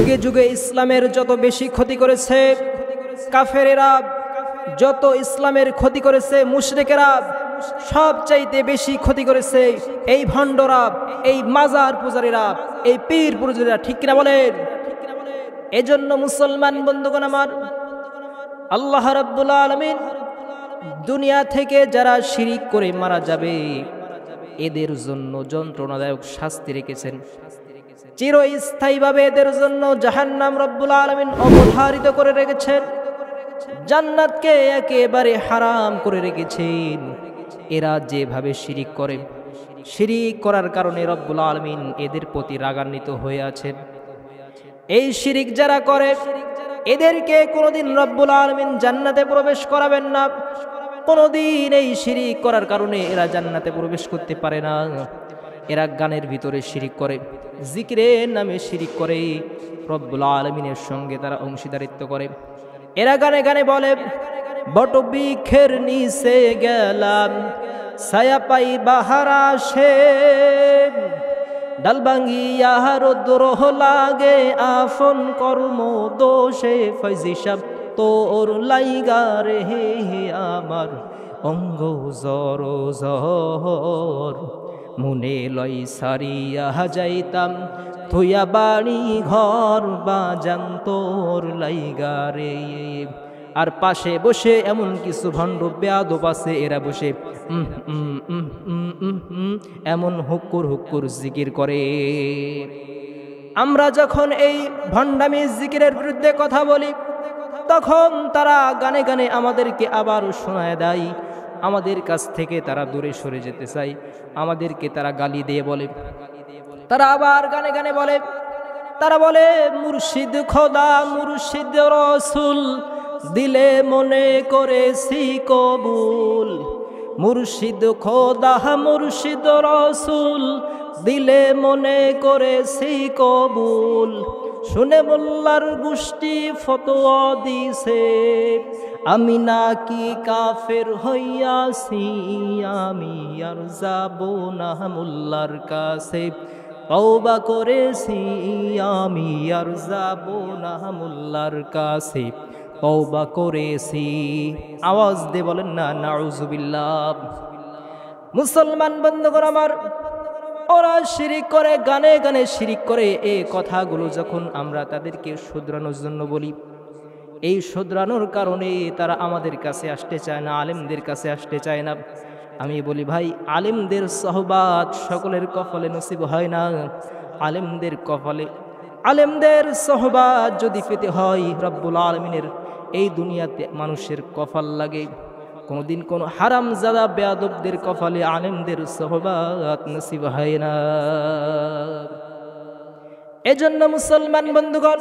যুগে যুগে ইসলামের যত বেশি ক্ষতি করেছে কাফেরেরা, যত ইসলামের ক্ষতি করেছে মুশরিকেরা, সবচাইতে বেশি ক্ষতি করেছে এই ভণ্ডরা, এই মাজার পূজারীরা, এই পীর পূজারীরা। ঠিক কিনা বলেন? এজন্য মুসলমান বন্ধুগণ আমার, আল্লাহ রাব্বুল আলামিন দুনিয়া থেকে যারা শিরিক করে মারা যাবে এদের জন্য যন্ত্রণাদায়ক শাস্তি রেখেছেন। চিরস্থায়ীভাবে এদের জন্য জাহান্নাম রব্বুল আলামিন অবধারিত করে রেখেছেন, জান্নাতকে একেবারে হারাম করে রেখেছেন। এরা যেভাবে শিরিক করে, শিরিক করার কারণে রব্বুল আলামিন এদের প্রতি রাগান্বিত হয়ে আছেন। এই শিরিক যারা করে এদেরকে কোনোদিন রব্বুল আলামিন জান্নাতে প্রবেশ করাবেন না। কোনোদিন এই শিরিক করার কারণে এরা জান্নাতে প্রবেশ করতে পারে না। এরা গানের ভিতরে শিরিক করে, জিকিরের নামে শিরিক করে, রব্বুল আলামিনের সঙ্গে তারা অংশীদারিত্ব করে। এরা গানে গানে বলে, বটবৃক্ষের নিচে গেলাম ছায়া পাই বাহার আসে, ডাল ভাঙ্গিয়া রৌদ্র লাগে আপন কর্ম দোষে, ফয়জি সাব তোর লাইগা রে আমার অঙ্গ জর জর, মনে লই সারিয়া যাইতাম থইয়া বাড়ি ঘর বাজান তোর লাইগা রে। আর পাশে বসে এমন কিছু ভণ্ড বেয়াদব আছে, এরা বসে এমন হুক্কুর হুক্কুর জিকির করে। আমরা যখন এই ভণ্ডামি জিকিরের বিরুদ্ধে কথা বলি তখন তারা গানে গানে আমাদেরকে আবারও শোনায় দেয়, আমাদের কাছ থেকে তারা দূরে সরে যেতে চায়, আমাদেরকে তারা গালি দিয়ে বলে। তারা আবার গানে গানে বলে, তারা বলে মুর্শিদ খোদা মুর্শিদ রসুল দিলে মনে করেছি কবুল, মুর্শিদ খোদা মুর্শিদ রসুল দিলে মনে করেছি কবুল, শুনে মোল্লার গোষ্ঠী ফতোয়া দিছে আমি নাকি কাফের হইয়াছি, আমি আর যাব না মোল্লার কাছে, তওবা করেছি আমি আর যাব না মোল্লার কাছে, তওবা করেছি। আওয়াজ দিয়ে বলেন না নাউজুবিল্লাহ। মুসলমান বন্ধুগণ আমার, ওরা শিরিক করে, গানে গানে শিরিক করে। এই কথাগুলো যখন আমরা তাদেরকে শুধরানোর জন্য বলি, এই শুধরানোর কারণে তারা আমাদের কাছে আসতে চায় না, আলেমদের কাছে আসতে চায় না। আমি বলি ভাই, আলেমদের সহবাত সকলের কপালে নসিব হয় না। আলেমদের কপালে, আলেমদের সহবাত যদি পেতে হয় রব্বুল আলামিনের এই দুনিয়াতে মানুষের কপাল লাগে, কোনদিন কোন হারামজাদা বেয়াদবদের কপালে আলেমদের সহবাত নসিব হয় না। এজন্য মুসলমান বন্ধুগণ,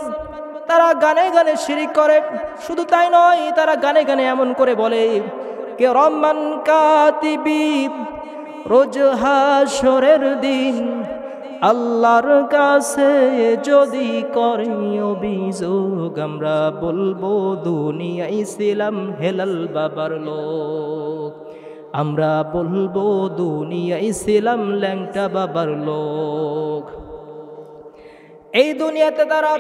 তারা গানে গানে শিরিক করে। শুধু তাই নয়, তারা গানে গানে এমন করে বলে, কিরামান কাতিবিন রোজ হাসরের দিন আল্লাহর কাছে যদি করে অভিযোগ, আমরা বলবো দুনিয়ায় ছিলাম হেলাল বাবার লোক, আমরা বলবো দুনিয়ায় ছিলাম ল্যাংটা বাবার লোক। এই দুনিয়াতে তারা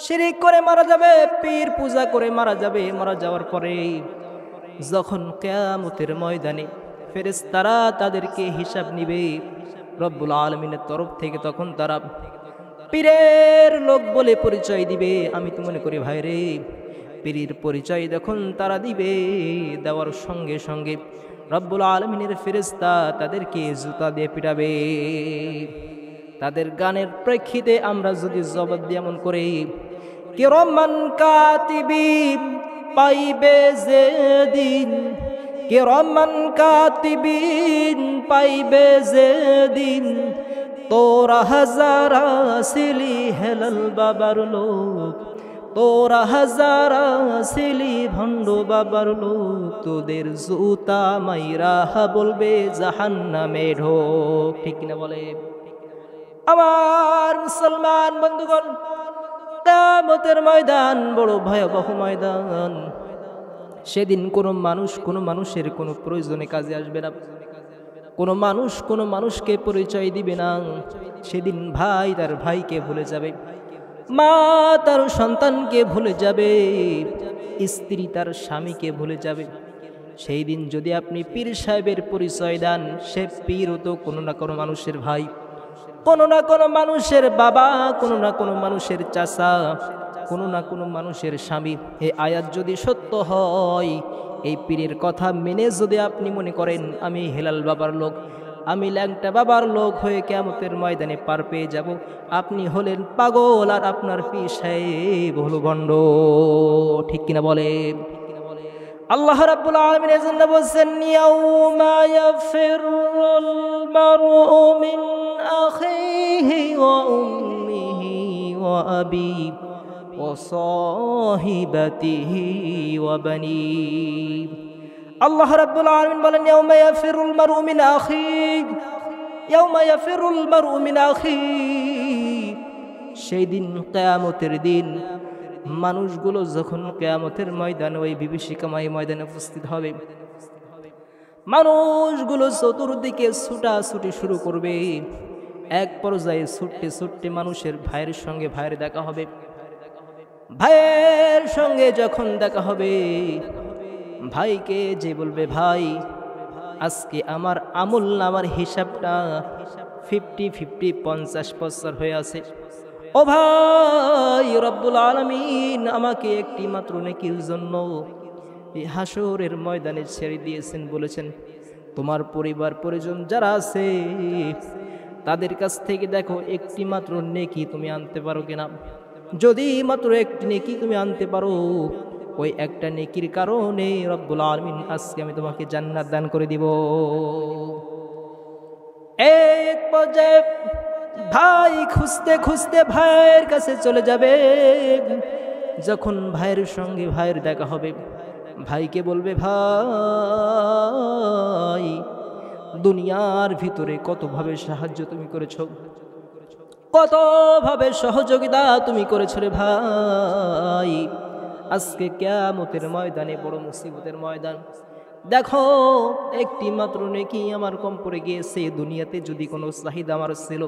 শিরিক করে মারা যাবে, পীর পূজা করে মারা যাবে। মারা যাওয়ার পরে যখন কিয়ামতের ময়দানে ফেরেশতারা তাদেরকে হিসাব নিবে রব্বুল আলামিনের তরফ থেকে, তখন তারা পীরের লোক বলে পরিচয় দিবে। আমি তো মনে করি ভাই রে, পীরের পরিচয় যখন তারা দিবে, দেওয়ার সঙ্গে সঙ্গে রব্বুল আলামিনের ফেরেশতা তাদেরকে জুতা দিয়ে পিটাবে। তাদের গানের প্রেক্ষিতে আমরা যদি জবাব দিয়ে এমন করে, কিরামান কাতিবিন পাইবে যেদিন, কিরামান কাতিবিন পাইবে যেদিন, তোরা হাজারা ছিলি হেলাল বাবার লোক, তোরা হাজারা ছিলি ভণ্ড বাবার লোক, তোদের জুতা মাইরা বলবে জাহান্নামে ঢোক। ঠিক কিনা বলে আমার মুসলমান বন্ধুগণ? কিয়ামতের ময়দান বড় ভয়াবহ ময়দান। সেদিন কোনো মানুষ কোনো মানুষের কোনো প্রয়োজনে কাজে আসবে না, কোনো মানুষ কোনো মানুষকে পরিচয় দিবে না। সেদিন ভাই তার ভাইকে ভুলে যাবে, মা তার সন্তানকে ভুলে যাবে, স্ত্রী তার স্বামীকে ভুলে যাবে। সেই দিন যদি আপনি পীর সাহেবের পরিচয় দেন, সে পীরও তো কোনো না কোনো মানুষের ভাই, কোনো না কোনো মানুষের বাবা, কোনো না কোনো মানুষের চাচা, কোনো না কোনো মানুষের স্বামী। এই আয়াত যদি সত্য হয়, এই পীরের কথা মেনে যদি আপনি মনে করেন আমি হেলাল বাবার লোক, আমি ল্যাংটা বাবার লোক হয়ে কিয়ামতের ময়দানে পার পেয়ে যাব, আপনি হলেন পাগল, আর আপনার পীর সাহেব হলো ভণ্ড। ঠিক কিনা বলেন? আল্লাহ রাব্বুল আলামিন এজন্য বলেন, ইয়াউমা ইয়াফিরুল মারউ মিন আখিহি ওয়া উম্মিহি ওয়া আবিহি ওয়া সাহিবাতিহি ওয়া বানিহি। আল্লাহ রাব্বুল আলামিন বলেন, ইয়াউমা ইয়াফিরুল মারউ মিন আখিহি, ইয়াউমা ইয়াফিরুল মারউ মিন আখিহি। সেই দিন, কিয়ামতের দিন, মানুষগুলো যখন কিয়ামতের ময়দানে, ওই বিভীষিকাময় ময়দানে উপস্থিত হবে, মানুষগুলো চতুর্দিকে ছুটাছুটি শুরু করবে। এক পর্যায়ে ছুটতে ছুটতে মানুষের ভাইয়ের সঙ্গে ভাইয়ের দেখা হবে। ভাইয়ের সঙ্গে যখন দেখা হবে, ভাইকে যে বলবে, ভাই আজকে আমার আমল নামার হিসাবটা 50-50, 50% হয়ে আছে। ও ভাই, রব্বুল আলামিন আমাকে একটি মাত্র নেকির জন্য এই হাসরের ময়দানে ছেড়ে দিয়েছেন, বলেছেন তোমার পরিবার পরিজন যারা আছে তাদের কাছ থেকে দেখো একটি মাত্র নেকি তুমি আনতে পারো কিনা। যদি মাত্র একটি নেকি তুমি আনতে পারো, ওই একটা নেকির কারণে রব্বুল আলামিন আজকে আমি তোমাকে জান্নাত দান করে দিব। এক পর্যায়ে ভাই খুঁজতে খুঁজতে ভাইয়ের কাছে চলে যাবে। যখন ভাইয়ের সঙ্গে ভাইয়ের দেখা হবে, ভাইকে বলবে, ভাই দুনিয়ার ভিতরে কতভাবে সাহায্য তুমি করেছ, কতভাবে সহযোগিতা তুমি করেছ রে ভাই। আজকে কিয়ামতের ময়দানে বড় মুসিবতের ময়দান, দেখো একটি মাত্র নেকি আমার কম পড়ে গিয়েছে। দুনিয়াতে যদি কোনো চাহিদা আমার ছিল,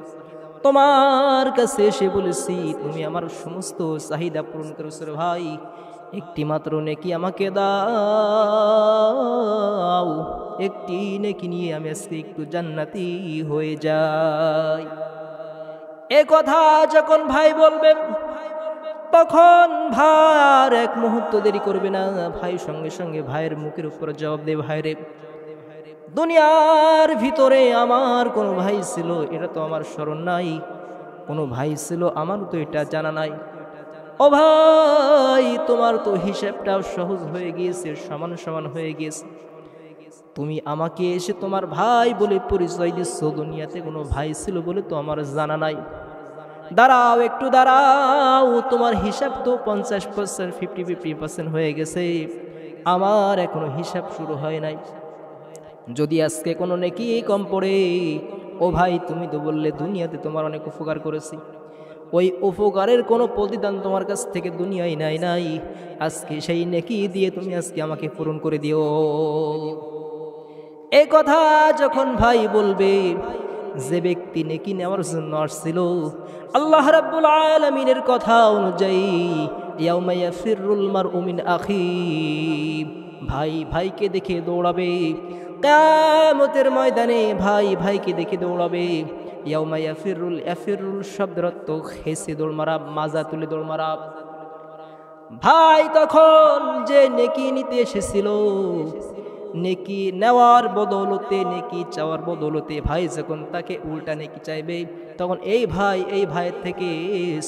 তোমার কাছে এসে বলেছি, তুমি আমার সমস্ত চাহিদা পূরণ করেছো রে ভাই। একটি মাত্র নেকি আমাকে দাও, একটি নেকি নিয়ে আমি আজকে একটু জান্নাতি হয়ে যাই। এ কথা যখন ভাই বলবেন, তখন ভাই আর এক মুহূর্ত দেরি করবে না। ভাই সঙ্গে সঙ্গে ভাইয়ের মুখের উপর জবাব দেবে, ভাই রে, দুনিয়ার ভিতরে আমার কোনো ভাই ছিল এটা তো আমার স্মরণ নাই, কোনো ভাই ছিল আমার তো এটা জানা নাই। ও ভাই, তোমার তো হিসাবটাও সহজ হয়ে গিয়েছে, সমান সমান হয়ে গিয়েছে। তুমি আমাকে এসে তোমার ভাই বলে পরিচয় দিচ্ছ, দুনিয়াতে কোনো ভাই ছিল বলে তো আমার জানা নাই। দাঁড়াও, একটু দাঁড়াও, তোমার হিসাব তো 50%, 50-50% হয়ে গেছে, আমার এখনো হিসাব শুরু হয় নাই। যদি আজকে কোনো নেকি কম পড়ে, ও ভাই তুমি তো বললে দুনিয়াতে তোমার অনেক উপকার করেছি, ওই উপকারের কোনো প্রতিদান তোমার কাছ থেকে দুনিয়ায় নাই। আজকে সেই নেকি দিয়ে তুমি আজকে আমাকে পূরণ করে দিও। এই কথা যখন ভাই বলবে, যে ব্যক্তি নেকি নেওয়ার জন্য আসছিল, আল্লাহ রাব্বুল আলামিনের কথা অনুযায়ী, ইয়াউমা ইয়াফিরুল মারউ মিন আখিহি, ভাই ভাইকে দেখে দৌড়াবে। কিয়ামতের ময়দানে ভাই ভাইকে দেখে দৌড়াবে। ইয়াউমা ইয়াফিরুল, ইয়াফিরুল শব্দের অর্থ হেসে দৌড় মারা, মাজা তুলে দৌড় মারা। ভাই তখন যে নেকি নিতে এসেছিল, নেকি নেওয়ার বদৌলতে, নেকি চাওয়ার বদৌলতে ভাই যখন তাকে উল্টা নেকি চাইবে, তখন এই ভাইয়ের থেকে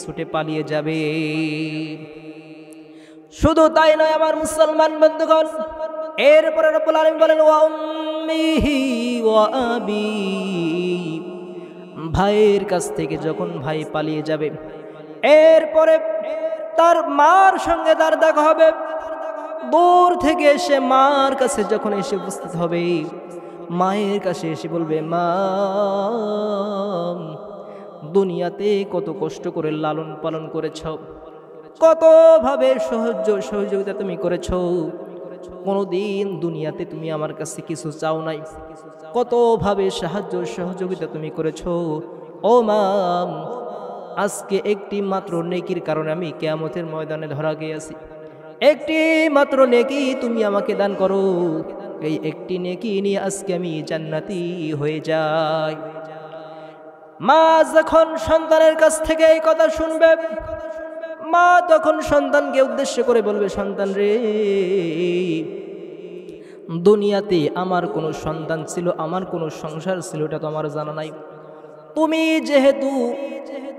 ছুটে পালিয়ে যাবে। শুধু তাই নয় আমার মুসলমান বন্ধুগণ, এরপরে রব্বুল আলামিন বলেন, ওয়া উম্মিহি ওয়া আবি, ভাইয়ের কাছ থেকে যখন ভাই পালিয়ে যাবে, এরপরে তার মার সঙ্গে তার দেখা হবে। দূর থেকে এসে মার কাছে যখন এসে উপস্থিত হবে, মায়ের কাছে এসে বলবে, মা দুনিয়াতে কত কষ্ট করে লালন পালন করেছ, কতভাবে সহযোগিতা তুমি করেছ, কোনোদিন দুনিয়াতে তুমি আমার কাছে কিছু চাও নাই, কতভাবে সাহায্য সহযোগিতা তুমি করেছ। ও মা, আজকে একটি মাত্র নেকির কারণে আমি কিয়ামতের ময়দানে ধরা গিয়েছি। একটি মাত্র নেকি তুমি আমাকে দান করো, এই একটি নেকি নিয়ে আজকে আমি জান্নাতি হয়ে যাই। মা যখন সন্তানের কাছ থেকে এই কথা শুনবে, মা তখন সন্তানকে উদ্দেশ্য করে বলবে, সন্তান রে, দুনিয়াতে আমার কোনো সন্তান ছিল, আমার কোনো সংসার ছিল, এটা তো আমার জানা নাই। তুমি যেহেতু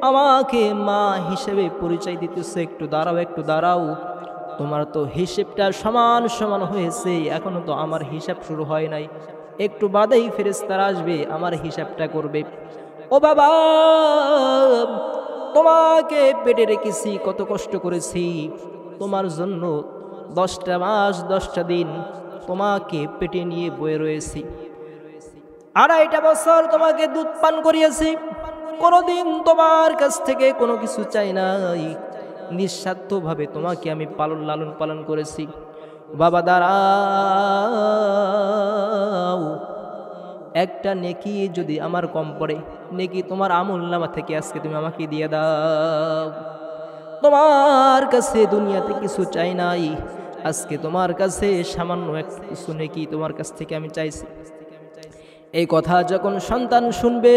আমাকে মা হিসেবে পরিচয় দিতেছ, একটু দাঁড়াও, একটু দাঁড়াও। তোমার তো হিসেবটা সমান সমান হয়েছে, এখনো তো আমার হিসাব শুরু হয় নাই। একটু বাদেই ফেরেশতারা আসবে, আমার হিসাবটা করবে। ও বাবা, তোমাকে পেটে রেখেছি, কত কষ্ট করেছি তোমার জন্য, 10টা মাস 10টা দিন তোমাকে পেটে নিয়ে বয়ে রয়েছি, 2.5 বছর তোমাকে দুধ পান করিয়েছি, কোনোদিন তোমার কাছ থেকে কোনো কিছু চাই নাই, নিঃস্বার্থভাবে তোমাকে আমি লালন পালন করেছি। বাবা দাঁড়াও, একটা নেকি যদি আমার কম পড়ে, নেকি তোমার আমলনামা থেকে আজকে তুমি আমাকে দিয়ে দাও। তোমার কাছে দুনিয়াতে কিছু চাই নাই, আজকে তোমার কাছে সামান্য একটু কিছু নেকি তোমার কাছ থেকে আমি চাইছি। এই কথা যখন সন্তান শুনবে,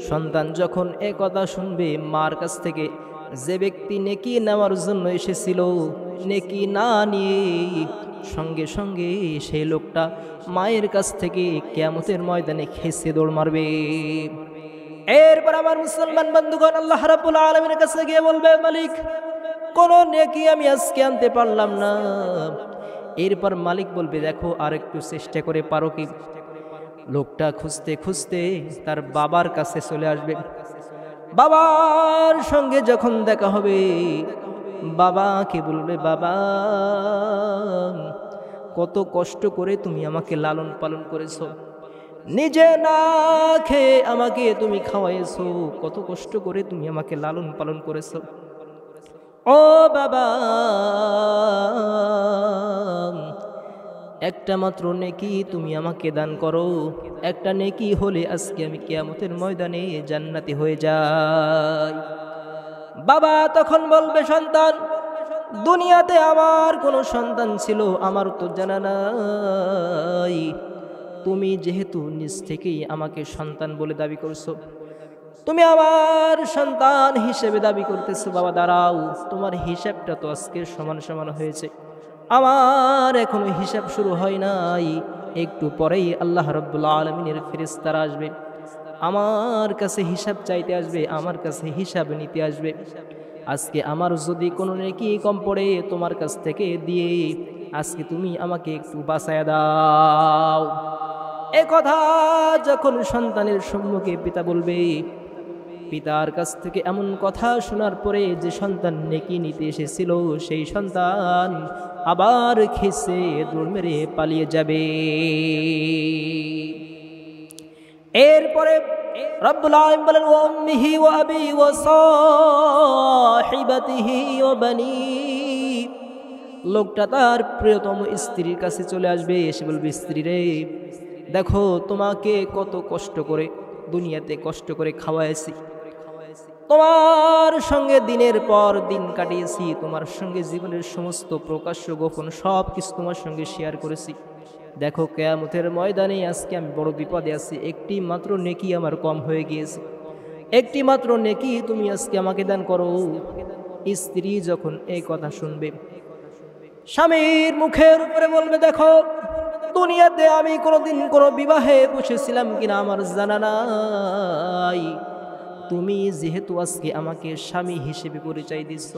সন্তান যখন এই কথা শুনবে, মার কাছ থেকে যে ব্যক্তি নেকি নেওয়ার জন্য এসেছিল, নেকি না নিয়ে সঙ্গে সঙ্গে সেই লোকটা মায়ের কাছ থেকে কিয়ামতের ময়দানে খেসে দৌড় মারবে। এরপর আমার মুসলমান বন্ধুগণ আল্লাহ রাব্বুল আলামিনের কাছে গিয়ে বলবে, মালিক, কোন নেকি আমি আজকে আনতে পারলাম না। এরপর মালিক বলবে, দেখো আর একটু চেষ্টা করে পারো কি। লোকটা খুঁজতে খুঁজতে তার বাবার কাছে চলে আসবে। বাবার সঙ্গে যখন দেখা হবে, বাবাকে বলবে, বাবা, কত কষ্ট করে তুমি আমাকে লালন পালন করেছো, নিজে না খেয়ে আমাকে তুমি খাওয়াইছো, কত কষ্ট করে তুমি আমাকে লালন পালন করেছো। ও বাবা, একটা মাত্র নেকি তুমি আমাকে দান করো, একটা নেকি হলে আজকে আমি কিয়ামতের ময়দানে জান্নাতি হয়ে যাই। বাবা তখন বলবে, সন্তান, দুনিয়াতে আমার কোনো সন্তান ছিল আমার তো জানা নাই, তুমি যেহেতু নিজ থেকেই আমাকে সন্তান বলে দাবি করছো, তুমি আমার সন্তান হিসেবে দাবি করতেছো, বাবা দাঁড়াও, তোমার হিসাবটা তো আজকে সমান সমান হয়েছে, আমার এখনো হিসাব শুরু হয় নাই, একটু পরেই আল্লাহ রাব্বুল আলামিনের ফেরেশতারা আসবে, আমার কাছে হিসাব চাইতে আসবে, আমার কাছে হিসাব নিতে আসবে। আজকে আমার যদি কোনো নেকি কম পড়ে, তোমার কাছ থেকে দিয়ে আজকে তুমি আমাকে একটু বাঁচায়া দাও। এ কথা যখন সন্তানের সম্মুখে পিতা বলবে, পিতার কাছ থেকে এমন কথা শোনার পরে যে সন্তান নেকি নিতে এসেছিল, সেই সন্তান আবার খেসে দৌড় মেরে পালিয়ে যাবে। এরপরে রব্বুল আলামিন বলেন, ওয়া উম্মিহি ওয়া আবি ওয়া সাহিবাতিহি ওয়া বানি। লোকটা তার প্রিয়তম স্ত্রীর কাছে চলে আসবে, এসে বলবে, স্ত্রী রে, দেখো তোমাকে কত কষ্ট করে দুনিয়াতে কষ্ট করে খাওয়াইছি, তোমার সঙ্গে দিনের পর দিন কাটিয়েছি, তোমার সঙ্গে জীবনের সমস্ত প্রকাশ্য গোপন সব কিছু তোমার সঙ্গে শেয়ার করেছি। দেখো কিয়ামতের ময়দানে আজকে আমি বড় বিপদে আছি, একটি মাত্র নেকি আমার কম হয়ে গিয়েছে, একটি মাত্র নেকি তুমি আজকে আমাকে দান করো। স্ত্রী যখন এই কথা শুনবে, স্বামীর মুখের উপরে বলবে, দেখো দুনিয়াতে আমি কোনোদিন কোনো বিবাহে বসেছিলাম কিনা আমার জানা নাই, তুমি যেহেতু আজকে আমাকে স্বামী হিসেবে পরিচয় দিচ্ছ,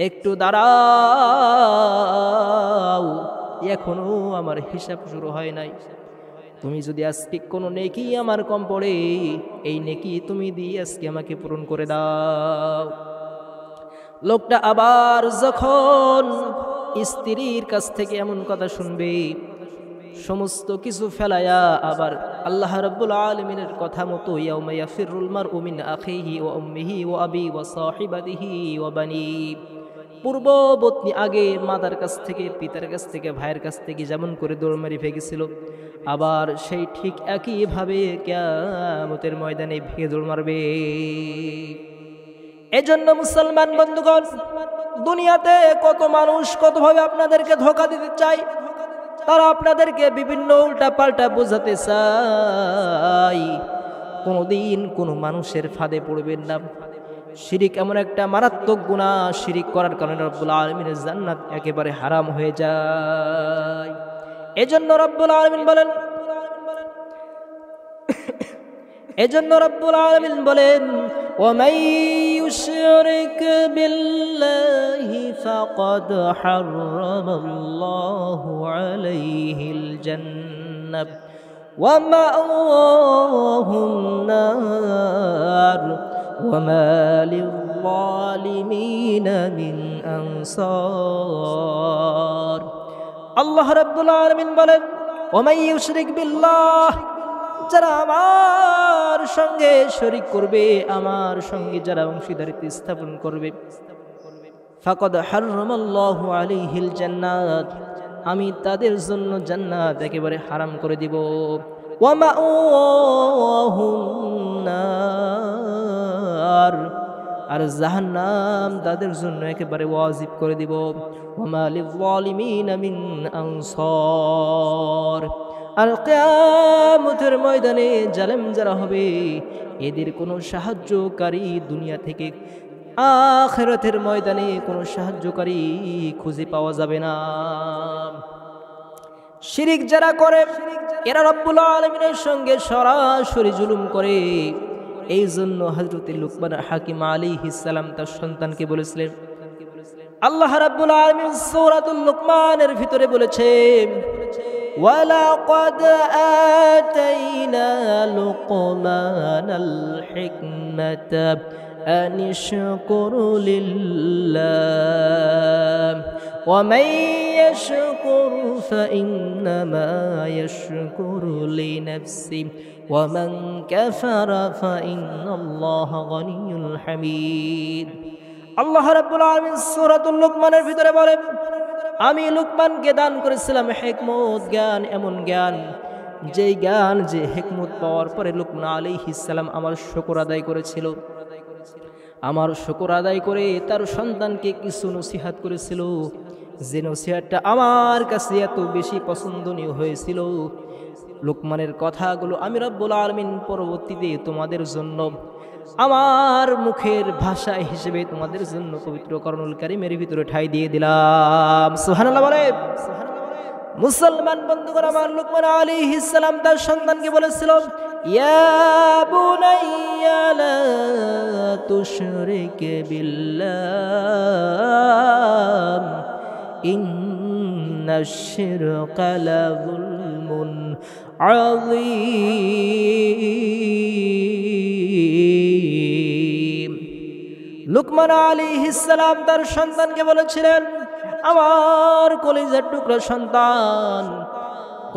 একটু দাঁড়াও, এখনো আমার হিসাব শুরু হয় নাই, তুমি যদি আজকে কোনো নেকি আমার কম পড়ে, এই নেকি তুমি দিয়ে আজকে আমাকে পূরণ করে দাও। লোকটা আবার যখন স্ত্রীর কাছ থেকে এমন কথা শুনবে, সমস্ত কিছু ফেলায়া আবার আল্লাহ রাব্বুল আলামিনের কথা মতো ইয়াউমা ইয়াফিরুল মারউ মিন আখিহি ওয়া উম্মিহি ওয়া আবি ওয়া সাহিবাতিহি ওয়া বানি, পূর্ববর্তী আগে মাতার কাছ থেকে, পিতার কাছ থেকে, ভাইয়ের কাছ থেকে যেমন করে দৌড় মেরে ফেগেছিল, আবার সেই ঠিক একইভাবে কিয়ামতের ময়দানে ভেঙে দৌড় মারবে। এজন্য মুসলমান বন্ধুগণ, দুনিয়াতে কত মানুষ কতভাবে আপনাদেরকে ধোঁকা দিতে চায়, তারা আপনাদেরকে বিভিন্ন উল্টা পাল্টা বোঝাতে চায়। কোনোদিন কোনো মানুষের ফাঁদে পড়বেন না। শিরিক এমন একটা মারাত্মক গুনাহ, শিরিক করার কারণে রব্বুল আলামিনের জান্নাত একেবারে হারাম হয়ে যায়। এজন্য রব্বুল আলামিন বলেন وَمَن يُشْرِكْ بِاللَّهِ فَقَدْ حَرَّمَ اللَّهُ عَلَيْهِ الْجَنَّةَ وَمَأْوَاهُ النَّارُ وَمَا لِلظَّالِمِينَ مِنْ أَنصَارٍ। আল্লাহ রাব্বুল আলামিন বলেন, ওমাই ইউশরিক বিল্লাহ, যারা আমার সঙ্গে শরীক করবে, আমার সঙ্গে যারা অংশীদারিত্ব স্থাপন করবে, ফাকাদ হারামাল্লাহু আলাইহিল জান্নাত, আমি তাদের জন্য জান্নাত একেবারে হারাম করে দিব। ওয়া মাওয়াহুন নার, আর জাহান্নাম তাদের জন্য একেবারে ওয়াজিব করে দিব। ওয়া মা লিয-যালিমিনা মিন আনসার, আর কিয়ামতের ময়দানে জালেম যারা হবে এদের কোনো সাহায্যকারী দুনিয়া থেকে আখিরাতের ময়দানে কোনো সাহায্যকারী খুঁজে পাওয়া যাবে না। শিরিক যারা করে এরা রব্বুল আলামিনের সঙ্গে সরাসরি জুলুম করে। এই জন্য হযরত লুকমান হাকিম আলাইহিস সালাম তার সন্তানকে বলেছিলেন, আল্লাহ রাব্বুল আলামিন সূরাতুল লুকমানের ভিতরে বলেছেন, وَلَقَدْ آتَيْنَا لُقْمَانَ الْحِكْمَةَ أَنِ اشْكُرْ لِلَّهِ وَمَن يَشْكُرْ فَإِنَّمَا يَشْكُرُ لِنَفْسِهِ وَمَن كَفَرَ فَإِنَّ اللَّهَ غَنِيٌّ حَمِيدٌ। আল্লাহ রাব্বুল আলামিন সূরাতুল লুকমানের ভিতরে বলেন, আমি লুকমানকে দান করেছিলাম হিকমত, জ্ঞান, এমন জ্ঞান যেই জ্ঞান যে হিকমত পাওয়ার পরে লুকমান আলাইহিস সালাম আমার শুকর আদায় করেছিল। আমার শুকর আদায় করে তার সন্তানকে কিছু নসিহত করেছিল, যে নসিহতটা আমার কাছে এত বেশি পছন্দনীয় হয়েছিল। লুকমানের কথাগুলো আমি রব্বুল আলামিন পরবর্তীতে তোমাদের জন্য আমার মুখের ভাষা হিসেবে তোমাদের জন্য পবিত্র কোরআনুল কারীমের ভিতরে ঠাই দিয়ে দিলাম। সুবহানাল্লাহ বলে। মুসলমান বন্ধুগণ, আমার লুকমান আলাইহিস সালাম তার সন্তানকে বলেছিল, ইয়া বুনাইয়া লা তুশরিক বিল্লাহ ইন্নাশ শিরকা লাযুলমুন আযীম। লুকমান আলাইহিস সালাম তার সন্তানকে বলেছিলেন, আমার কলিজার টুকরা সন্তান,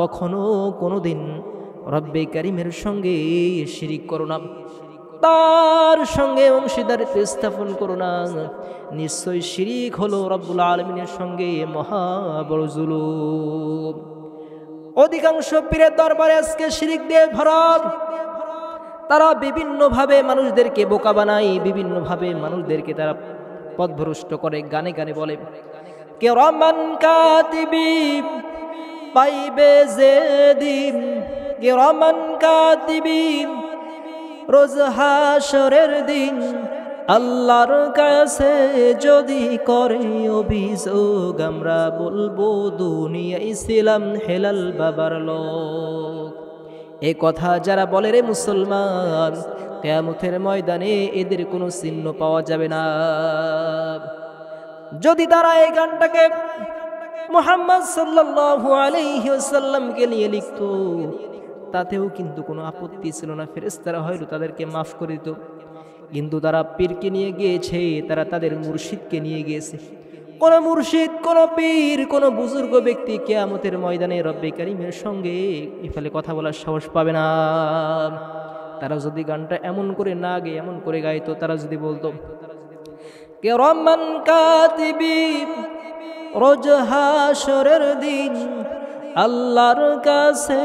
কখনো কোনোদিন রব্বে কারীমের সঙ্গে শিরিক করো না, তার সঙ্গে অংশীদারিত্ব স্থাপন করো না। নিশ্চয় শিরিক হলো রব্বুল আলামিনের সঙ্গে মহা বড় জুলুম। অধিকাংশ পীরের দরবারে আজকে শিরিক দিয়ে ভরা। তারা বিভিন্নভাবে মানুষদেরকে বোকা বানায়, বিভিন্নভাবে মানুষদেরকে তারা পথভ্রষ্ট করে। গানে গানে বলে, কিরামান কাতিবিন পাইবে যেদিন, কিরামান কাতিবিন রোজ হাসরের দিন, আল্লাহর কাছে যদি করে অভিযোগ, আমরা বলবো দুনিয়ায় ছিলাম হেলাল বাবার লোক। এ কথা যারা বলে রে মুসলমান, কিয়ামতের ময়দানে এদের কোনো চিহ্ন পাওয়া যাবে না। যদি তারা এই গানটাকে মুহাম্মদ সাল্লাল্লাহু আলাইহি ওয়াসাল্লামকে নিয়ে লিখত, তাতেও কিন্তু কোনো আপত্তি ছিল না, ফেরেশতারা হয়তো তাদেরকে মাফ করে দিত। কিন্তু তারা পীরকে নিয়ে গিয়েছে, তারা তাদের মুর্শিদকে নিয়ে গিয়েছে। কোন মুর্শিদ, কোন পীর, কোন বুজুর্গ ব্যক্তি কিয়ামতের ময়দানে রব্বে কারীমের সঙ্গে এফালে কথা বলার সাহস পাবে না। তারা যদি গানটা এমন করে না গে, এমন করে গাইতো, তারা যদি বলতো, কিরামান কাতিবিন রোজ হাসরের দিন, আল্লাহর কাছে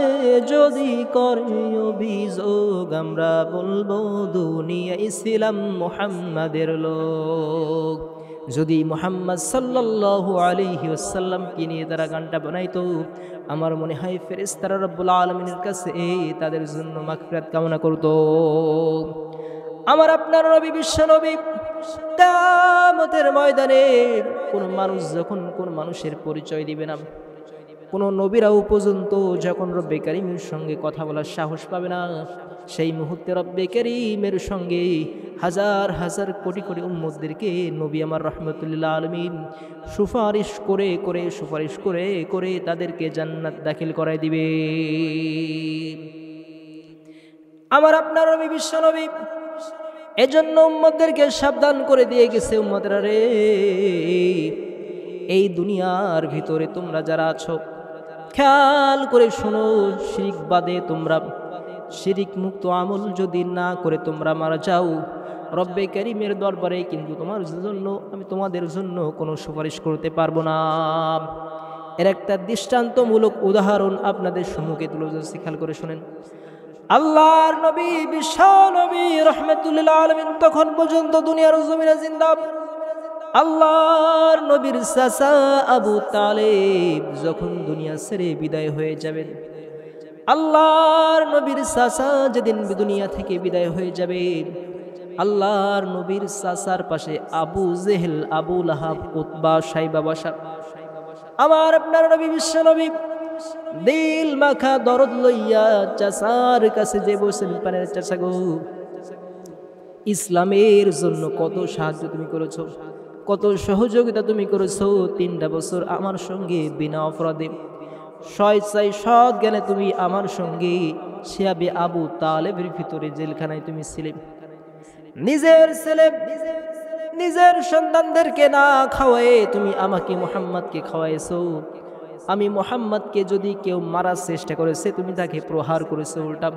যদি করে অভিযোগ আমরা বলবো দুনিয়ায় ছিলাম মুহাম্মাদের লোক। যদি মুহাম্মদ সাল্লাল্লাহু আলাইহি ওয়াসাল্লামকে নিয়ে তারা গানটা বানাইতো, আমার মনে হয় ফেরেশতারা রব্বুল আলামিনের কাছে তাদের জন্য মাগফিরাত কামনা করত। আমার আপনার নবী বিশ্ব নবী কিয়ামতের ময়দানে কোন মানুষ যখন কোন মানুষের পরিচয় দিবে না, কোন নবীরাও পর্যন্ত যখন রব্বে কারীমের সঙ্গে কথা বলার সাহস পাবে না, সেই মুহূর্তে রব্বে কারীমের সঙ্গে হাজার হাজার কোটি কোটি উম্মতদেরকে নবী আমার রাহমাতুল আলামিন সুপারিশ করে তাদেরকে জান্নাত দাখিল করায় দিবে। আমার আপনার নবী বিশ্ব নবী এজন্য উম্মতদেরকে সাবধান করে দিয়ে গেছে, উম্মতরা রে, এই দুনিয়ার ভিতরে তোমরা যারা আছো খেয়াল করে শোনো, শিরিক বাদে তোমরা শিরিক মুক্ত আমল যদি না করে তোমরা মারা যাও, রব্বে কারীমের দরবারে কিন্তু তোমাদের জন্য কোনো সুপারিশ করতে পারবো না। এর একটা দৃষ্টান্তমূলক উদাহরণ আপনাদের সম্মুখে তুলে ধরছি, খেয়াল করে শোনেন। আল্লাহর নবী বিশ্ব নবী রাহমাতুল আলামিন তখন পর্যন্ত দুনিয়ার জমিনে জিন্দা। আল্লাহর নবীর চাচা আবু তালেব যখন দুনিয়া ছেড়ে বিদায় হয়ে যাবেন, আল্লাহর নবীর চাচা যেদিন দুনিয়া থেকে বিদায় হয়ে যাবে, আল্লাহর নবীর চাচার পাশে আবু জেহেল, আবু লাহাব, উতবা, সাইবা বসা। আমার আপনার নবী বিশ্ব নবী দিল মাখা দরদ লইয়া চাচার কাছে যে বসেন, পানের চাচা গো, ইসলামের জন্য কত সাহায্য তুমি করেছো, কত সহযোগিতা তুমি করেছো, 3টা বছর আমার সঙ্গে বিনা অপরাধে স্বেচ্ছায় সৎ জ্ঞানে তুমি আমার সঙ্গে শিয়াবে আবু তালেবের ভিতরে জেলখানায় তুমি ছিলে। নিজের ছেলে নিজের সন্তানদেরকে না খাওয়ায়ে তুমি আমাকে মুহাম্মদকে খাওয়াইছো। আমি মুহাম্মদকে যদি কেউ মারার চেষ্টা করেছে তুমি তাকে প্রহার করেছো। উল্টা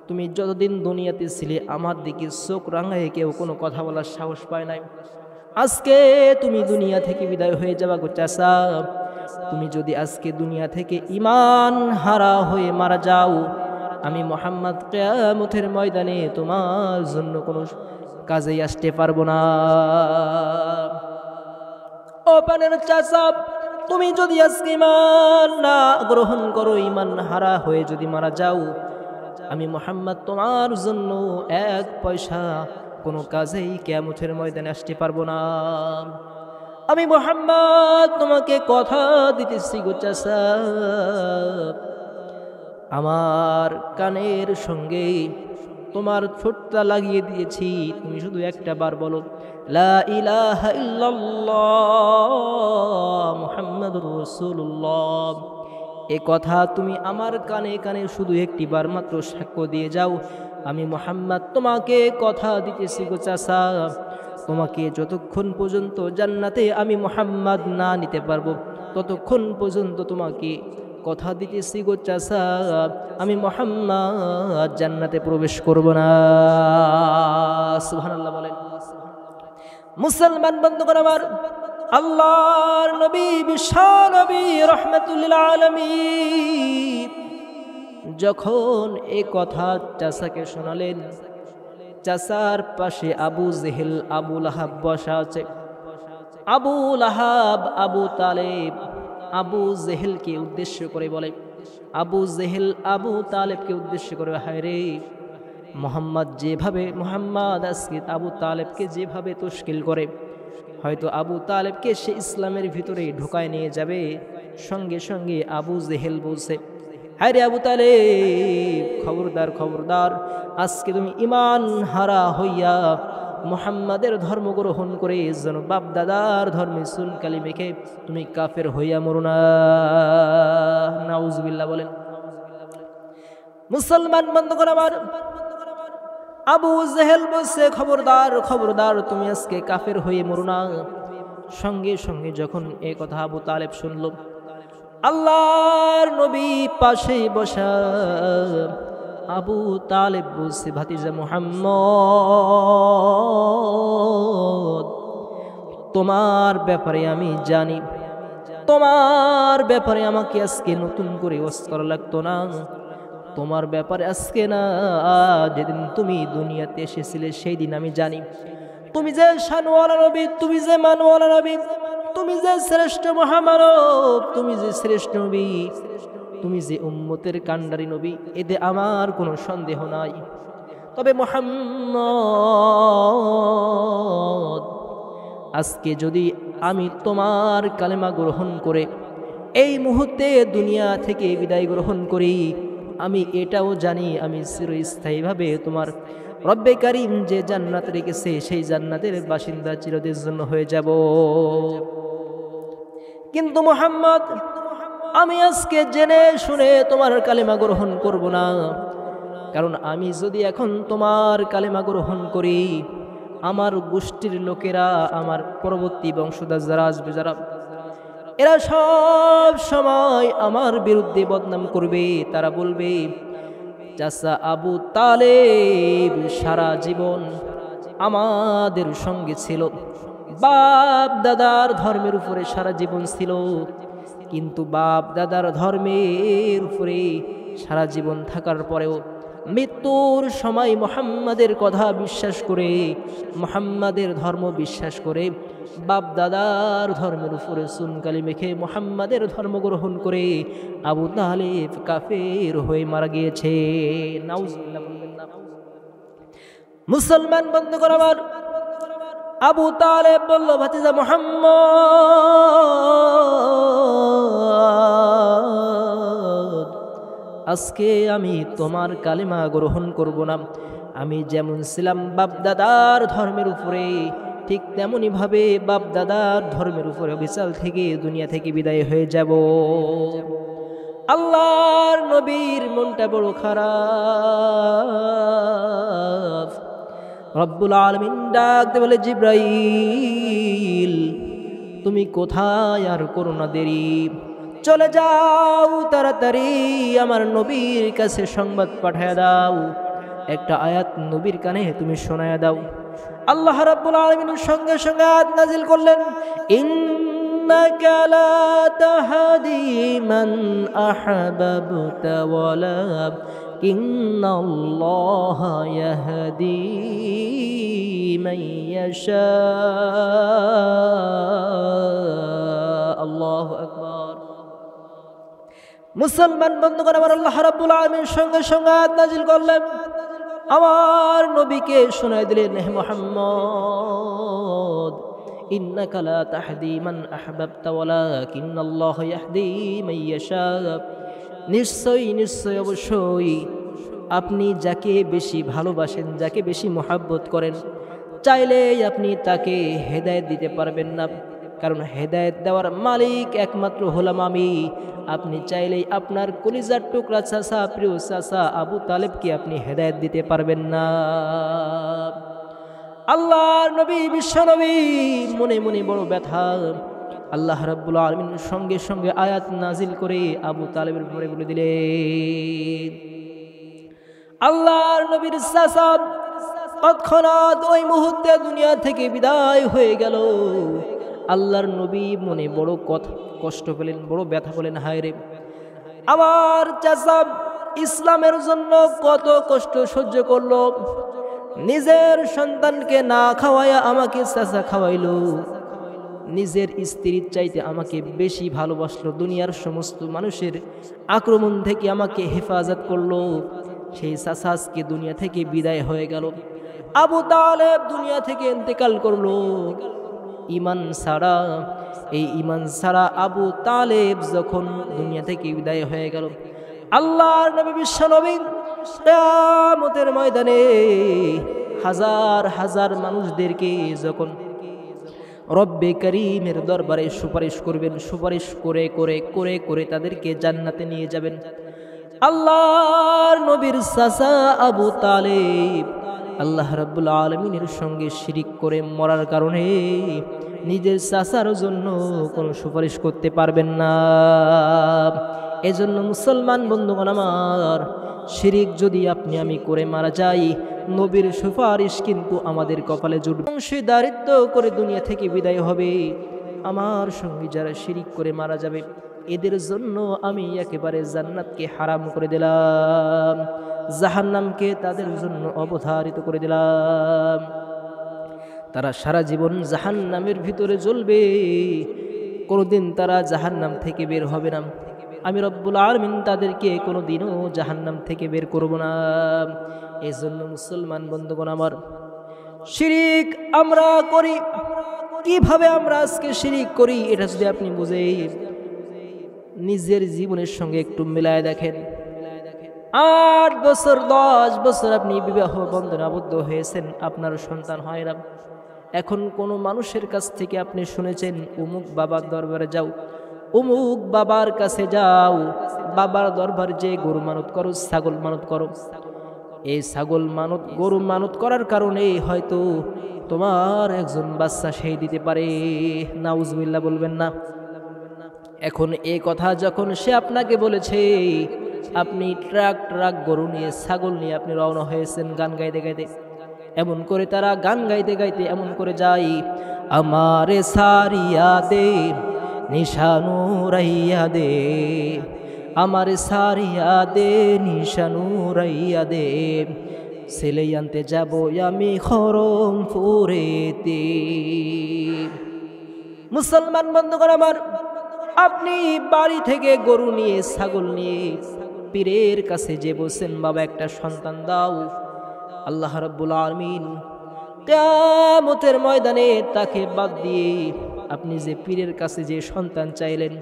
তুমি যতদিন দুনিয়াতে ছিলে আমার দিকে চোখ রাঙায় কেউ কোনো কথা বলার সাহস পায় নাই। আজকে তুমি দুনিয়া থেকে বিদায় হয়ে যাবা গো চাচা, তুমি যদি আজকে দুনিয়া থেকে ঈমান হারা হয়ে মারা যাও, আমি মুহাম্মদ কিয়ামতের ময়দানে তোমার জন্য কোনো কাজেই আসতে পারবো না। ও পানের চাচা, তুমি যদি আজকে ঈমান না গ্রহণ করো, ঈমান হারা হয়ে যদি মারা যাও, আমি মুহাম্মদ তোমার জন্য 1 পয়সা কোনো কাজেই কিয়ামতের ময়দানে আসতে পারবো না। আমি মুহাম্মদ তোমাকে কথা দিতেছি গো চাচা, আমার কানের সঙ্গে তোমার ঠোঁটটা লাগিয়ে দিয়েছি, তুমি শুধু একটা বার বলো লা ইলাহা ইল্লাল্লাহ মুহাম্মাদুর রাসূলুল্লাহ। এ কথা তুমি আমার কানে কানে শুধু একটি বার মাত্র সাক্ষ্য দিয়ে যাও, আমি মুহাম্মদ তোমাকে কথা দিতেছি গো চাচা, তোমাকে যতক্ষণ পর্যন্ত জান্নাতে আমি মুহাম্মদ না নিতে পারবো ততক্ষণ পর্যন্ত তোমাকে কথা দিতেছি গো চাচা, আমি মুহাম্মদ জান্নাতে প্রবেশ করব না। সুবহানাল্লাহ বলেন। মুসলমান বন্ধুগণ আমার, আল্লাহর নবী বিশ্ব নবী রাহমাতুল আলামিন যখন এই কথা চাচাকে শোনালেন, চাচার পাশে আবু জেহেল, আবু লাহাব বসা আছে। আবু লাহাব, আবু তালেব আবু জেহেলকে উদ্দেশ্য করে বলে, আবু জেহেল আবু তালেবকে উদ্দেশ্য করে, হায় রে, মুহাম্মদ আজকে আবু তালেবকে যেভাবে তশকিল করে, হয়তো আবু তালেবকে সে ইসলামের ভিতরে ঢোকায় নিয়ে যাবে। সঙ্গে সঙ্গে আবু জেহেল বলছে, হায় রে আবু তালেব, খবরদার খবরদার, আজকে তুমি ঈমান হারা হইয়া মুহাম্মাদের ধর্ম গ্রহণ করে যেন বাপ দাদার ধর্মে সুন কালিমেকে তুমি কাফের হইয়া মরো না। নাউজুবিল্লাহ বলেন। মুসলমান বন্ধুগণ আমার, আবু জেহেল বলছে, খবরদার খবরদার, তুমি আজকে কাফের হয়ে মরো না। সঙ্গে সঙ্গে যখন এ কথা আবু তালেব শুনল, আল্লাহর নবী পাশে বসা আবু তালেব বলছে, ভাতিজা মুহাম্মদ, তোমার ব্যাপারে আমি জানি তোমার ব্যাপারে আমাকে আজকে নতুন করে ওয়াজ করা লাগতো না। তোমার ব্যাপারে আজকে না, যেদিন তুমি দুনিয়াতে এসেছিলে সেই দিন আমি জানি তুমি যে শানওয়ালা নবী, তুমি যে মানওয়ালা নবী, তুমি যে শ্রেষ্ঠ মহামানব, তুমি যে শ্রেষ্ঠ নবী, তুমি যে উম্মতের কান্ডারি নবী, এতে আমার কোনো সন্দেহ নাই। তবে মুহাম্মদ, আজকে যদি আমি তোমার কালেমা গ্রহণ করে এই মুহূর্তে দুনিয়া থেকে বিদায় গ্রহণ করি, আমি এটাও জানি আমি চিরস্থায়ীভাবে তোমার রব্বে কারীম যে জান্নাত রেখেছে সেই জান্নাতের বাসিন্দা চিরদিনের জন্য হয়ে যাব। কিন্তু মুহাম্মদ, আমি আজকে জেনে শুনে তোমার কালেমা গ্রহণ করব না, কারণ আমি যদি এখন তোমার কালেমা গ্রহণ করি, আমার গোষ্ঠীর লোকেরা, আমার পরবর্তী বংশধর যারা আসবে, যারা এরা সব সময় আমার বিরুদ্ধে বদনাম করবে। তারা বলবে চাচা আবু তালেব সারা জীবন আমাদের সঙ্গে ছিল, বাপ দাদার ধর্মের উপরে সারা জীবন ছিল, কিন্তু বাপ দাদার ধর্মের উপরে সারা জীবন থাকার পরেও মৃত্যুর সময় মুহাম্মাদের কথা বিশ্বাস করে, মুহাম্মাদের ধর্ম বিশ্বাস করে, বাপ দাদার ধর্মের উপরে চুনকালি মেখে মুহাম্মাদের ধর্ম গ্রহণ করে আবু তালেব কাফের হয়ে মারা গিয়েছে। নাউজুবিল্লাহ বলবেন না। মুসলমান বন্ধুগণ আমার, আবু তালেব বলল, ভাতিজা মুহাম্মদ, আজকে আমি তোমার কালেমা গ্রহণ করব না। আমি যেমন ছিলাম বাপ দাদার ধর্মের উপরে, ঠিক তেমনি ভাবে বাপ দাদার ধর্মের উপরে অবিচাল থেকে দুনিয়া থেকে বিদায় হয়ে যাব। আল্লাহর নবীর মনটা বড় খারাপ। রব্বুল আলামিন ডাকতে বলে, জিব্রাইল তুমি কোথায়, আর করো না দেরি, চলে যাও তাড়াতাড়ি আমার নবীর কাছে সংবাদ পাঠায় দাও, একটা আয়াত নবীর কানে তুমি শোনায় দাও। আল্লাহ রাব্বুল আলামিন সঙ্গে সঙ্গে আয়াত নাজিল করলেন, ইন্নাকা লা তাহদি মান আহবাবতা ওয়ালাকিন্নাল্লাহা ইয়াহদি মান ইয়াশা। আল্লাহু আকবার। মুসলমান বন্ধুগণ আমার, আল্লাহ রাব্বুল আলামিন সঙ্গে সঙ্গে আয়াত নাজিল করলেন, আমার নবীকে শোনায় দিলেন, হে মুহাম্মদ, ইন্নাকা লা তাহদি মান আহবাবতা ওয়ালাকিন্নাল্লাহা ইয়াহদি মান ইয়াশা। নিশ্চয়ই নিশ্চয় অবশ্যই আপনি যাকে বেশি ভালোবাসেন, যাকে বেশি মহব্বত করেন, চাইলে আপনি তাকে হেদায়েত দিতে পারবেন না, কারণ হেদায়েত দেওয়ার মালিক একমাত্র হলাম আমি। আপনি চাইলেই আপনার কলিজার টুকরা চাচা, প্রিয় চাচা আবু তালেবকে আপনি হেদায়েত দিতে পারবেন না। আল্লাহর নবী, বিশ্ব নবী মনে মনে বড় ব্যথা। আল্লাহ রাব্বুল আলামিন সঙ্গে সঙ্গে আয়াত নাজিল করে আবু তালেবের উপরে বলে দিলেন, আল্লাহর নবীর চাচা তৎক্ষণাৎ ওই মুহূর্তে দুনিয়া থেকে বিদায় হয়ে গেল। আল্লাহর নবী মনে বড় কষ্ট পেলেন, বড় ব্যথা পেলেন, হায় রে, আমার চাচা ইসলামের জন্য কত কষ্ট সহ্য করলো, নিজের সন্তানকে না খাওয়াইয়া আমাকে চাচা খাওয়াইলো, নিজের স্ত্রীর চাইতে আমাকে বেশি ভালোবাসলো, দুনিয়ার সমস্ত মানুষের আক্রমণ থেকে আমাকে হেফাজত করলো। সেই চাচা আজকে দুনিয়া থেকে বিদায় হয়ে গেল। আবু তালেব দুনিয়া থেকে ইন্তেকাল করলো ঈমান ছাড়া। এই ঈমান ছাড়া আবু তালেব যখন দুনিয়া থেকে বিদায় হয়ে গেল, আল্লাহর নবী বিশ্ব নবী কিয়ামতের ময়দানে হাজার হাজার মানুষদেরকে যখন রব্বে করিমের দরবারে সুপারিশ করবেন, সুপারিশ করে করে করে করে তাদেরকে জান্নাতে নিয়ে যাবেন। আল্লাহর নবীর চাচা আবু তালেব আল্লাহ রাব্বুল আলামিনের সঙ্গে শিরিক করে মরার কারণে নিজের চাচার জন্য কোনো সুপারিশ করতে পারবেন না। এজন্য মুসলমান বন্ধুগণ আমার, শিরিক যদি আপনি আমি করে মারা যাই, নবীর সুপারিশ কিন্তু আমাদের কপালে জুটবে। অংশীদারিত্ব করে দুনিয়া থেকে বিদায় হবে। আমার সঙ্গে যারা শিরিক করে মারা যাবে এদের জন্য আমি একেবারে জান্নাতকে হারাম করে দিলাম, জাহান্নামকে তাদের জন্য অবধারিত করে দিলাম। তারা সারা জীবন জাহান্নামের ভিতরে জ্বলবে, কোনোদিন তারা জাহান্নাম থেকে বের হবে না। আমি রব্বুল আলামিন তাদেরকে কোনোদিনও জাহান্নাম থেকে বের করব না। এজন্য মুসলমান বন্ধুগণ আমার, শিরিক আমরা করি কিভাবে? আমরা আজকে শিরিক করি এটা যদি আপনি বুঝে নিজের জীবনের সঙ্গে একটু মিলায় দেখেন। 8 বছর 10 বছর আপনি বিবাহ বন্ধনে আবদ্ধ হয়েছেন, আপনার সন্তান হয় না। এখন কোনো মানুষের কাছ থেকে আপনি শুনেছেন অমুক বাবার দরবারে যাও, অমুক বাবার কাছে যাও, বাবার দরবার যে গরু মানত করো, ছাগল মানত করো। এই ছাগল মানত গরু মানত করার কারণে হয়তো তোমার একজন বাচ্চা সেই দিতে পারে, নাউজুবিল্লাহ বলবেন না। এখন এই কথা যখন সে আপনাকে বলেছে, আপনি ট্রাক ট্রাক গরু নিয়ে ছাগল নিয়ে আপনি রওনা হয়েছেন গান গাইতে গাইতে। এমন করে তারা গান গাইতে গাইতে এমন করে যাই, আমারে সারিয়া দে নিশানু রাইয়া দে, আমারে সারিয়া দে নিশানু রাইয়া দে, ছেলে আনতে যাব আমি খরমপুরেতে। মুসলমান বন্ধুগণ আমার, আপনি বাড়ি থেকে গরু নিয়ে ছাগল নিয়ে পীরের কাছে যে বলছেন বাবা একটা সন্তান দাও, আল্লাহ রাব্বুল আলামিন কিয়ামতের ময়দানে তাকে বাদ দিয়ে আপনি যে পীরের কাছে যে সন্তান চাইলেন,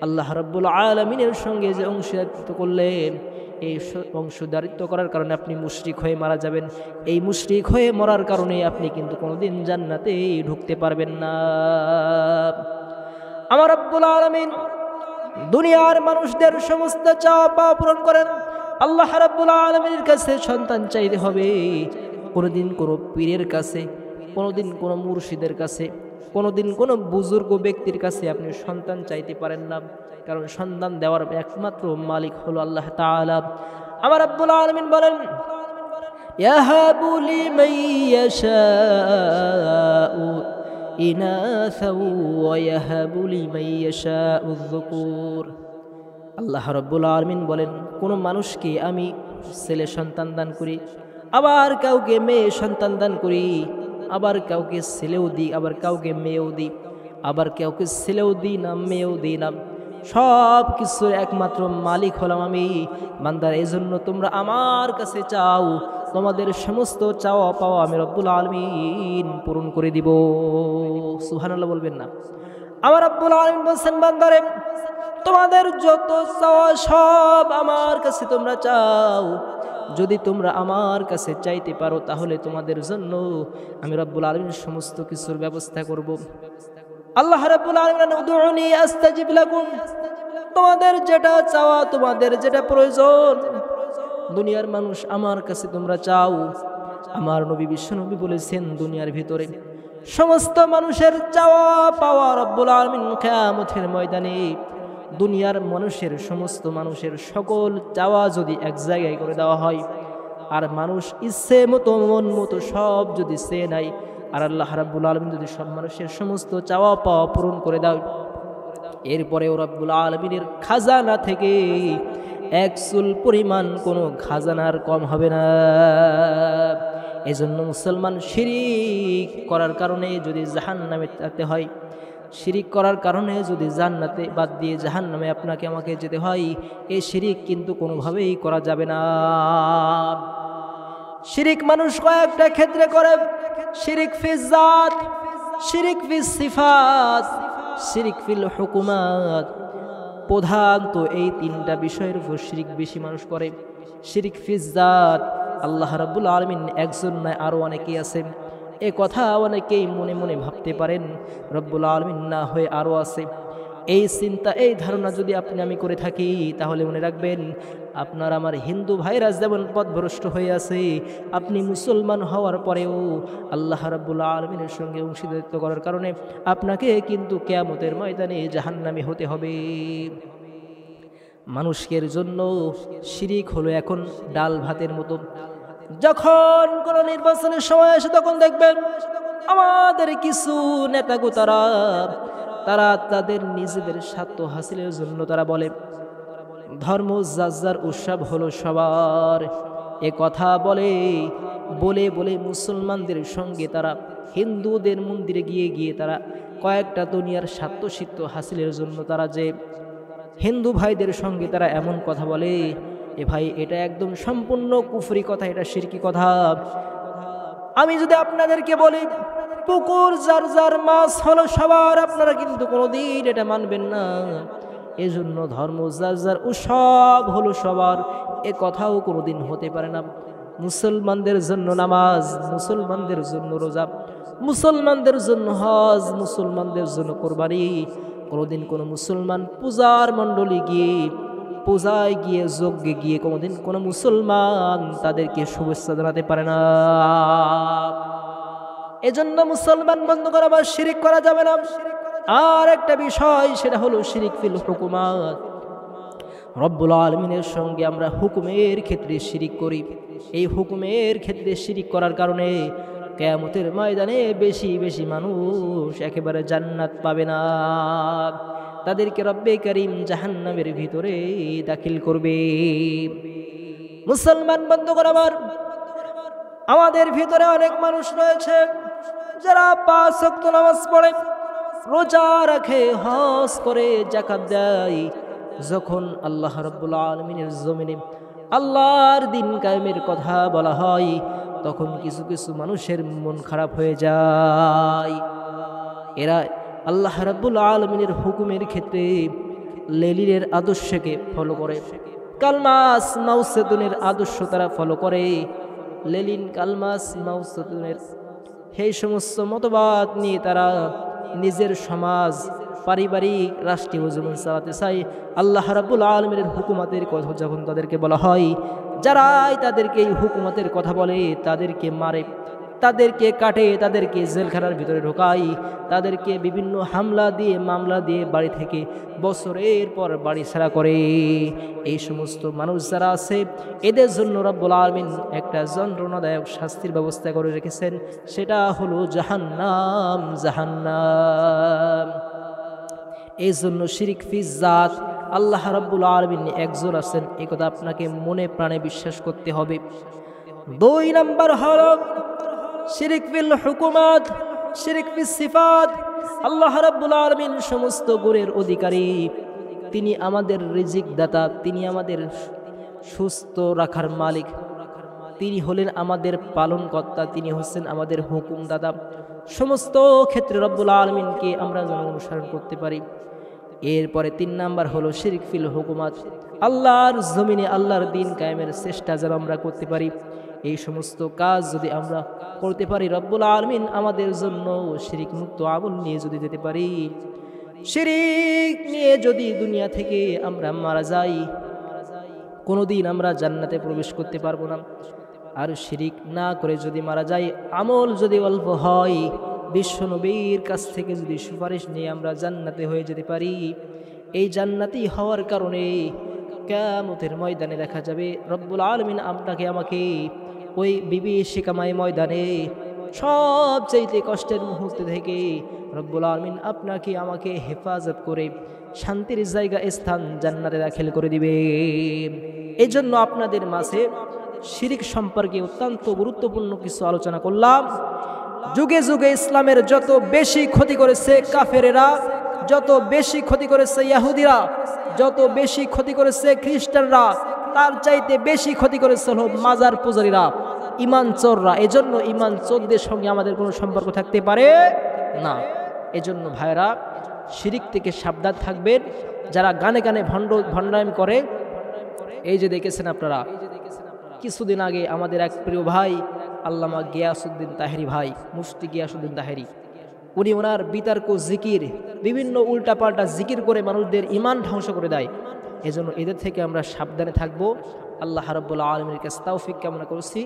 আল্লাহ রাব্বুল আলামিনের সঙ্গে যে অংশীদারিত্ব করলেন, এই অংশীদারিত্ব করার কারণে আপনি মুশরিক হয়ে মারা যাবেন। এই মুশরিক হয়ে মরার কারণে আপনি কিন্তু কোনোদিন জান্নাতে ঢুকতে পারবেন না। আমার রাব্বুল আলামিন দুনিয়ার মানুষদের সমস্ত চাওয়া পাওয়া পূরণ করেন। আল্লাহ রাব্বুল আলামিনের কাছে সন্তান চাইতে হবে, কোনোদিন কোনো পীরের কাছে, কোনোদিন কোনো মুর্শিদের কাছে, কোনোদিন কোনো বুজুর্গ ব্যক্তির কাছে আপনি সন্তান চাইতে পারেন না, কারণ সন্তান দেওয়ার একমাত্র মালিক হলো আল্লাহ তাআলা। আমার রাব্বুল আলামিন বলেন, ইয়াহাবু লিমান ইয়াশাউ ইনাসা ওয়া ইয়াহাবু লিমান ইয়াশাউ যুকুর। আল্লাহ রাব্বুল আলামিন বলেন, কোন মানুষকে আমি ছেলে সন্তান দান করি, আবার কাউকে মেয়ে সন্তান দান করি, আবার কাউকে ছেলেও দিই, আবার কাউকে মেয়েও দিই, আবার কাউকে ছেলেও দিই না মেয়েও দিই না। সব কিছুর একমাত্র মালিক হলাম আমি। বান্দার এজন্য তোমরা আমার কাছে চাও, তোমাদের সমস্ত চাওয়া পাওয়া আমি রব্বুল আলামিন পূরণ করে দিব। সুবহানাল্লাহ বলবেন না? আমার রব্বুল আলামিন বলছেন, বান্দারে তোমাদের যত চাওয়া সব আমার কাছে তোমরা চাও। যদি তোমরা আমার কাছে চাইতে পারো তাহলে তোমাদের জন্য আমি রব্বুল আলামিন সমস্ত কিছুর ব্যবস্থা করব। আল্লাহ রাব্বুল আলামিন উদউনি আস্তাজিব লাকুম, তোমাদের যেটা চাওয়া, তোমাদের যেটা প্রয়োজন, দুনিয়ার মানুষ আমার কাছে তোমরা চাও। আমার নবী বিশ্বনবী বলেছেন, দুনিয়ার ভিতরে সমস্ত মানুষের চাওয়া পাওয়া রব্বুল আলামিন কিয়ামতের ময়দানে দুনিয়ার মানুষের সমস্ত মানুষের সকল চাওয়া যদি এক জায়গায় করে দেওয়া হয়, আর মানুষ ইচ্ছে মতো মন মতো সব যদি চেয়ে নেয়, আর আল্লাহ রাব্বুল আলামিন যদি সব মানুষের সমস্ত চাওয়া পাওয়া পূরণ করে দেয়, এরপরেও রব্বুল আলামিনের খাজানা থেকে এক চুল পরিমাণ কোনো খাজানার কম হবে না। এজন্য মুসলমান শিরিক করার কারণে যদি জাহান্নামে যেতে হয়, শিরিক করার কারণে যদি জান্নাতে বাদ দিয়ে জাহান্নামে আপনাকে আমাকে যেতে হয়, এই শিরিক কিন্তু কোনোভাবেই করা যাবে না। শিরিক মানুষ কয়েকটা ক্ষেত্রে করে, শিরিক ফিজ জাত, শিরিক ফিজ সিফাত, শিরিক ফিল হুকুমাত। প্রধান তো এই তিনটা বিষয়ের উপর শিরিক বেশি মানুষ করে। শিরিক ফিজ জাত, আল্লাহ রাব্বুল আলামিন একজন নয়, আরও অনেকেই আছেন। এ কথা অনেকেই মনে মনে ভাবতে পারেন, রব্বুল আলামিন না হয়ে আরও আছে। এই চিন্তা, এই ধারণা যদি আপনি আমি করে থাকি, তাহলে মনে রাখবেন, আপনার আমার হিন্দু ভাইরা যেমন পথভ্রষ্ট হয়ে আছে, আপনি মুসলমান হওয়ার পরেও আল্লাহ রাব্বুল আলামিনের সঙ্গে অংশীদারিত্ব করার কারণে আপনাকে কিন্তু কিয়ামতের ময়দানে জাহান্নামী হতে হবে। মানুষের জন্য শিরিক হলো এখন ডাল ভাতের মতো। যখন কোনো নির্বাচনের সময় আসে তখন দেখবেন আমাদের কিছু নেতাগো তারা তাদের নিজেদের স্বার্থ হাসিলের জন্য তারা বলে ধর্ম যার যার উৎসব হলো সবার, এ কথা বলে বলে বলে মুসলমানদের সঙ্গে তারা হিন্দুদের মন্দিরে গিয়ে গিয়ে তারা কয়েকটা দুনিয়ার স্বার্থ সিদ্ধ হাসিলের জন্য তারা যে হিন্দু ভাইদের সঙ্গে তারা এমন কথা বলে, এ ভাই এটা একদম সম্পূর্ণ কুফরি কথা, এটা শিরকি কথা। আমি যদি আপনাদেরকে বলি পুকুর যার যার মাছ হলো সবার, আপনারা কিন্তু কোনোদিন এটা মানবেন না। এজন্য ধর্ম যার যার উৎসব হলো সবার, এ কথাও কোনোদিন হতে পারে না। মুসলমানদের জন্য নামাজ, মুসলমানদের জন্য রোজা, মুসলমানদের জন্য হজ, মুসলমানদের জন্য কোরবানি, কোনোদিন কোনো মুসলমান পূজার মণ্ডলী গিয়ে পূজায় গিয়ে যজ্ঞে গিয়ে কোনোদিন কোনো মুসলমান তাদেরকে শুভেচ্ছা জানাতে পারে না। এজন্য মুসলমান বন্ধু করা বা শিরিক করা যাবে না। আর একটা বিষয়, সেটা হলো শিরিক ফিল হুকুমাত। রব্বুল আলামিনের সঙ্গে আমরা হুকুমের ক্ষেত্রে শিরিক করি। এই হুকুমের ক্ষেত্রে শিরিক করার কারণে কিয়ামতের ময়দানে বেশি বেশি মানুষ একেবারে জান্নাত পাবে না, তাদেরকে রব্বে করিম জাহান্নামের ভিতরে দাখিল করবে। মুসলমান বন্ধুগণ আমার, আমাদের ভিতরে অনেক মানুষ রয়েছে যারা 5 ওয়াক্ত নামাজ পড়ে, রোজা রাখে, হজ করে, যাকাত দেয়। যখন আল্লাহ রাব্বুল আলামিনের জমিনে আল্লাহর দিন কায়েমের কথা বলা হয়, তখন কিছু কিছু মানুষের মন খারাপ হয়ে যায়। এরা আল্লাহ রাব্বুল আলামিনের হুকুমের ক্ষেত্রে লেলিনের আদর্শকে ফলো করে, কালমাস মাউসেতুনের আদর্শ তারা ফলো করে। লেলিন, কালমাস, মাউসেতুনের সেই সমস্ত মতবাদ নিয়ে তারা নিজের সমাজ, পারিবারিক, রাষ্ট্রীয় জীবন চালাতে চায়। আল্লাহ রাব্বুল আলামিনের হুকুমতের কথা যখন তাদেরকে বলা হয়, যারাই তাদেরকে এই হুকুমতের কথা বলে তাদেরকে মারে, তাদেরকে কাটে, তাদেরকে জেলখানার ভিতরে ঢোকায়, তাদেরকে বিভিন্ন হামলা দিয়ে মামলা দিয়ে বাড়ি থেকে বছরের পর বাড়ি ছাড়া করে। এই সমস্ত মানুষ যারা আছে, এদের জন্য রব্বুল আলামিন একটা যন্ত্রণাদায়ক শাস্তির ব্যবস্থা করে রেখেছেন, সেটা হলো জাহান্নাম। জাহান্নাম। এই জন্য শিরিক ফি জাত, আল্লাহ রাব্বুল আলামিন একজন আছেন, এই কথা আপনাকে মনে প্রাণে বিশ্বাস করতে হবে। 2 নাম্বার হলো শিরিক ফিল হুকুমাত, শিরিক ফিস সিফাত। আল্লাহ রাব্বুল আলামিন সমস্ত গুণের অধিকারী, তিনি আমাদের রিজিক দাতা, তিনি আমাদের সুস্থ রাখার মালিক, তিনি হলেন আমাদের পালনকর্তা, তিনি হচ্ছেন আমাদের হুকুমদাতা। সমস্ত ক্ষেত্রে রব্বুল আলামিনকে আমরা যেন অনুসরণ করতে পারি। এরপরে 3 নাম্বার হলো শিরিক ফিল হুকুমাত, আল্লাহর জমিনে আল্লাহর দিন কায়েমের চেষ্টা যেন আমরা করতে পারি। এই সমস্ত কাজ যদি আমরা করতে পারি, রব্বুল আলামিন আমাদের জন্য শিরিক মুক্ত আমল নিয়ে যদি যেতে পারি, শিরিক নিয়ে যদি দুনিয়া থেকে আমরা মারা যাই, কোনোদিন আমরা জান্নাতে প্রবেশ করতে পারবো না। আর শিরিক না করে যদি মারা যাই, আমল যদি অল্প হয়, বিশ্ব নবীর কাছ থেকে যদি সুপারিশ নিয়ে আমরা জান্নাতে হয়ে যেতে পারি, এই জান্নাতি হওয়ার কারণে কিয়ামতের ময়দানে দেখা যাবে রব্বুল আলামিন আপনাকে আমাকে ওই বিভীষিকাময় ময়দানে সবচেয়ে কষ্টের মুহূর্ত থেকে রব্বুল আলামিন আপনাকে আমাকে হেফাজত করে শান্তির জায়গা, স্থান জান্নাতে দাখিল করে দিবে। এই জন্য আপনাদের মাঝে শিরিক সম্পর্কে অত্যন্ত গুরুত্বপূর্ণ কিছু আলোচনা করলাম। যুগে যুগে ইসলামের যত বেশি ক্ষতি করেছে কাফেরেরা, যত বেশি ক্ষতি করেছে ইহুদিরা, যত বেশি ক্ষতি করেছে খ্রিস্টানরা, তার চাইতে বেশি ক্ষতি করেছে হলো মাজার পূজারীরা, ইমান চোররা। এজন্য ইমান চোরদের সঙ্গে আমাদের কোনো সম্পর্ক থাকতে পারে না। এজন্য ভাইরা শিরিক থেকে সাবধান থাকবেন। যারা গানে গানে ভণ্ডামি করে, এই যে দেখেছেন আপনারা, কিছুদিন আগে আমাদের এক প্রিয় ভাই আল্লামা গিয়াসউদ্দিন তাহেরি ভাই, মুফতি গিয়াসউদ্দিন তাহেরি, উনি ওনার বিতর্ক জিকির, বিভিন্ন উল্টাপাল্টা জিকির করে মানুষদের ইমান ধ্বংস করে দেয়। এজন্য এদের থেকে আমরা সাবধানে থাকব। আল্লাহ রাব্বুল আলামিনের কাছে তৌফিক কামনা করছি,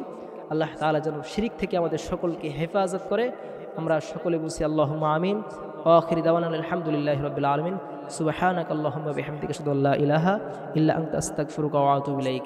আল্লাহ তাআলা যেন শিরিক থেকে আমাদের সকলকে হেফাজত করে। আমরা সকলে বলছি আল্লাহুম্মা আমিন। আখিরি দাওয়ানা আলহামদুলিল্লাহি রাব্বিল আলামিন। সুবহানাকাল্লাহুম্মা বিহামদিকা আশহাদু আল্লা ইলাহা ইল্লা আনতা আস্তাগফিরুকা ওয়া আতুবু ইলাইক।